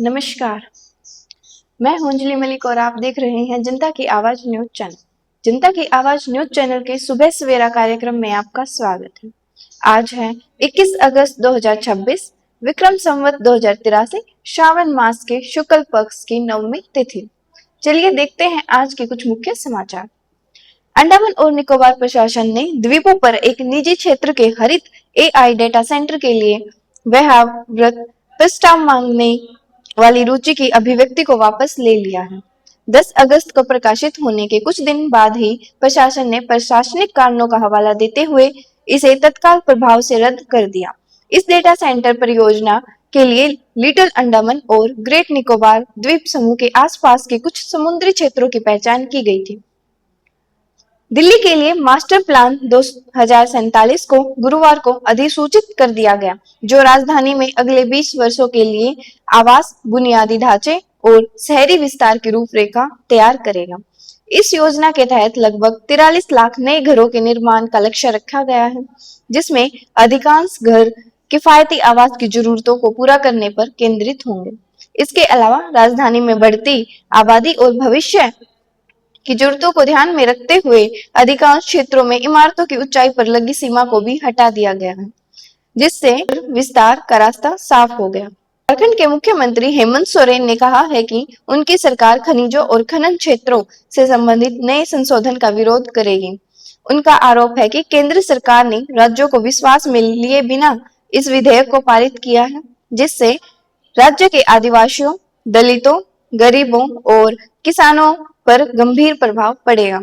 नमस्कार, मैं हूं अंजलि मलिक और आप देख रहे हैं जनता की आवाज न्यूज चैनल। जनता की आवाज न्यूज चैनल के सुबह सवेरा कार्यक्रम में आपका स्वागत है। आज है 21 अगस्त 2026, विक्रम संवत 2083, श्रावण मास के शुक्ल पक्ष की नवमी तिथि। चलिए देखते हैं आज के कुछ मुख्य समाचार। अंडमान और निकोबार प्रशासन ने द्वीपों पर एक निजी क्षेत्र के हरित एआई डेटा सेंटर के लिए व्यवहार प्रस्ताव मांगने वाली रुचि की अभिव्यक्ति को वापस ले लिया है। 10 अगस्त को प्रकाशित होने के कुछ दिन बाद ही प्रशासन ने प्रशासनिक कारणों का हवाला देते हुए इसे तत्काल प्रभाव से रद्द कर दिया। इस डेटा सेंटर परियोजना के लिए लिटिल अंडमान और ग्रेट निकोबार द्वीप समूह के आसपास के कुछ समुद्री क्षेत्रों की पहचान की गई थी। दिल्ली के लिए मास्टर प्लान 2047 को गुरुवार को अधिसूचित कर दिया गया, जो राजधानी में अगले 20 वर्षों के लिए आवास, बुनियादी ढांचे और शहरी विस्तार की रूपरेखा तैयार करेगा। इस योजना के तहत लगभग 43 लाख नए घरों के निर्माण का लक्ष्य रखा गया है, जिसमें अधिकांश घर किफायती आवास की जरूरतों को पूरा करने पर केंद्रित होंगे। इसके अलावा राजधानी में बढ़ती आबादी और भविष्य की जरूरतों को ध्यान में रखते हुए अधिकांश क्षेत्रों में इमारतों की ऊंचाई पर लगी सीमा को भी हटा दिया गया है, जिससे विस्तार का रास्ता साफ हो गया। झारखंड के मुख्यमंत्री हेमंत सोरेन ने कहा है कि उनकी सरकार खनिजों और खनन क्षेत्रों से संबंधित नए संशोधन का विरोध करेगी। उनका आरोप है कि केंद्र सरकार ने राज्यों को विश्वास में लिए बिना इस विधेयक को पारित किया है, जिससे राज्य के आदिवासियों, दलितों, गरीबों और किसानों पर गंभीर प्रभाव पड़ेगा।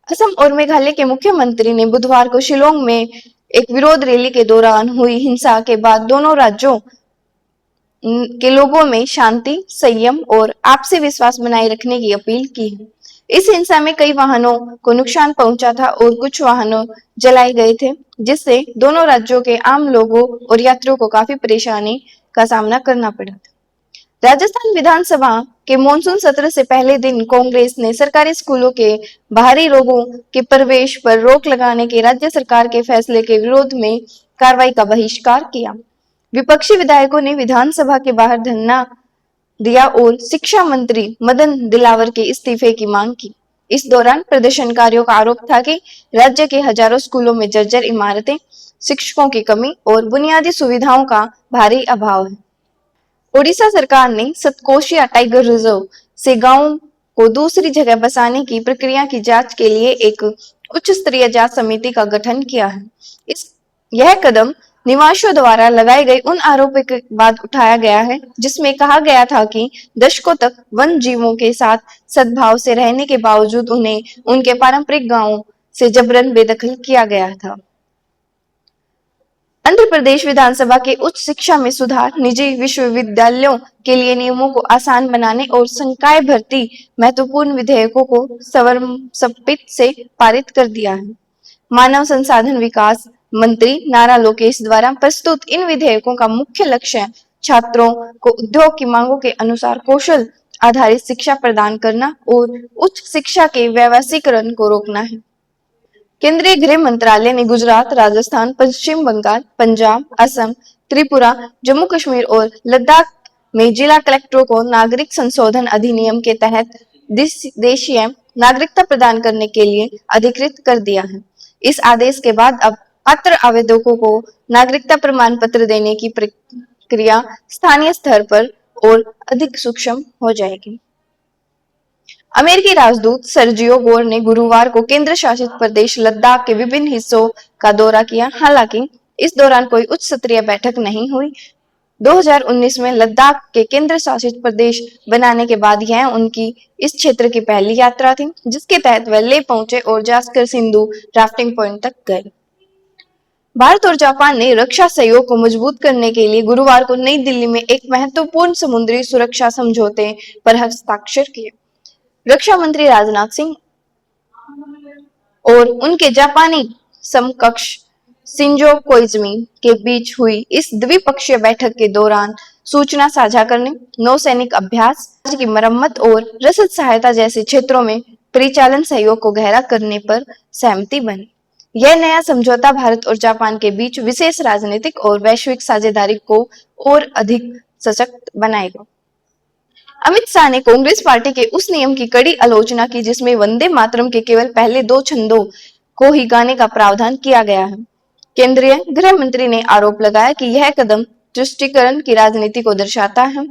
असम और मेघालय के मुख्यमंत्री ने बुधवार को शिलोंग में एक विरोध रैली के दौरान हुई हिंसा के बाद दोनों राज्यों के लोगों में शांति, संयम और आपसी विश्वास बनाए रखने की अपील की है। इस हिंसा में कई वाहनों को नुकसान पहुंचा था और कुछ वाहनों जलाए गए थे, जिससे दोनों राज्यों के आम लोगों और यात्रियों को काफी परेशानी का सामना करना पड़ा था। राजस्थान विधानसभा के मॉनसून सत्र से पहले दिन कांग्रेस ने सरकारी स्कूलों के बाहरी लोगों के प्रवेश पर रोक लगाने के राज्य सरकार के फैसले के विरोध में कार्रवाई का बहिष्कार किया। विपक्षी विधायकों ने विधानसभा के बाहर धरना दिया और शिक्षा मंत्री मदन दिलावर के इस्तीफे की मांग की। इस दौरान प्रदर्शनकारियों का आरोप था कि राज्य के हजारों स्कूलों में जर्जर इमारतें, शिक्षकों की कमी और बुनियादी सुविधाओं का भारी अभाव है। ओडिशा सरकार ने सतकोशिया टाइगर रिजर्व से गांवों को दूसरी जगह बसाने की प्रक्रिया की जांच के लिए एक उच्च स्तरीय जांच समिति का गठन किया है। यह कदम निवासियों द्वारा लगाए गए उन आरोपों के बाद उठाया गया है, जिसमें कहा गया था कि दशकों तक वन जीवों के साथ सद्भाव से रहने के बावजूद उन्हें उनके पारंपरिक गांवों से जबरन बेदखल किया गया था। आंध्र प्रदेश विधानसभा के उच्च शिक्षा में सुधार, निजी विश्वविद्यालयों के लिए नियमों को आसान बनाने और संकाय भर्ती महत्वपूर्ण विधेयकों को सर्वसम्मति से पारित कर दिया है। मानव संसाधन विकास मंत्री नारा लोकेश द्वारा प्रस्तुत इन विधेयकों का मुख्य लक्ष्य छात्रों को उद्योग की मांगों के अनुसार कौशल आधारित शिक्षा प्रदान करना और उच्च शिक्षा के व्यावसायीकरण को रोकना है। केंद्रीय गृह मंत्रालय ने गुजरात, राजस्थान, पश्चिम बंगाल, पंजाब, असम, त्रिपुरा, जम्मू कश्मीर और लद्दाख में जिला कलेक्टरों को नागरिक संशोधन अधिनियम के तहत देशीय नागरिकता प्रदान करने के लिए अधिकृत कर दिया है। इस आदेश के बाद अब पात्र आवेदकों को नागरिकता प्रमाण पत्र देने की प्रक्रिया स्थानीय स्तर पर और अधिक सूक्ष्म हो जाएगी। अमेरिकी राजदूत सर्जियो गोर ने गुरुवार को केंद्र शासित प्रदेश लद्दाख के विभिन्न हिस्सों का दौरा किया। हालांकि इस दौरान कोई उच्च स्तरीय बैठक नहीं हुई। 2019 में लद्दाख के केंद्र शासित प्रदेश बनाने के बाद यह उनकी इस क्षेत्र की पहली यात्रा थी, जिसके तहत वह लेह पहुंचे और जास्कर सिंधु राफ्टिंग पॉइंट तक गए। भारत और जापान ने रक्षा सहयोग को मजबूत करने के लिए गुरुवार को नई दिल्ली में एक महत्वपूर्ण समुद्री सुरक्षा समझौते पर हस्ताक्षर किए। रक्षा मंत्री राजनाथ सिंह और उनके जापानी समकक्ष शिंजो कोइजुमी के बीच हुई इस द्विपक्षीय बैठक के दौरान सूचना साझा करने, नौसैनिक अभ्यास की मरम्मत और रसद सहायता जैसे क्षेत्रों में परिचालन सहयोग को गहरा करने पर सहमति बनी। यह नया समझौता भारत और जापान के बीच विशेष राजनीतिक और वैश्विक साझेदारी को और अधिक सशक्त बनाएगा। अमित शाह ने कांग्रेस पार्टी के उस नियम की कड़ी आलोचना की जिसमें वंदे मातरम के केवल पहले 2 छंदों को ही गाने का प्रावधान किया गया है। केंद्रीय गृह मंत्री ने आरोप लगाया कि यह कदम तुष्टीकरण की राजनीति को दर्शाता है,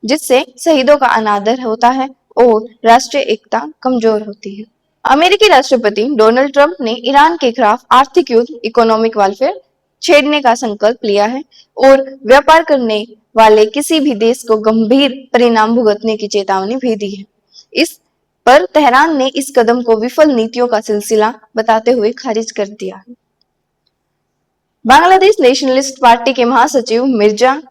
जिससे शहीदों का अनादर होता है और राष्ट्रीय एकता कमजोर होती है। अमेरिकी राष्ट्रपति डोनाल्ड ट्रंप ने ईरान के खिलाफ आर्थिक युद्ध इकोनॉमिक वारफेयर छेड़ने का संकल्प लिया है और व्यापार करने वाले किसी भी देश को गंभीर परिणाम भुगतने की चेतावनी भी दी है। इस पर तेहरान ने इस कदम को विफल नीतियों का सिलसिला बताते हुए खारिज कर दिया है। बांग्लादेश नेशनलिस्ट पार्टी के महासचिव मिर्जा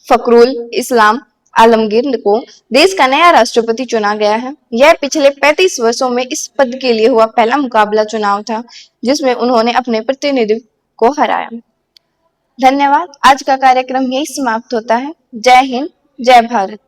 फखरुल इस्लाम आलमगीर को देश का नया राष्ट्रपति चुना गया है। यह पिछले 35 वर्षों में इस पद के लिए हुआ पहला मुकाबला चुनाव था जिसमें उन्होंने अपने प्रतिनिधि को हराया। धन्यवाद। आज का कार्यक्रम यही समाप्त होता है। जय हिंद, जय भारत।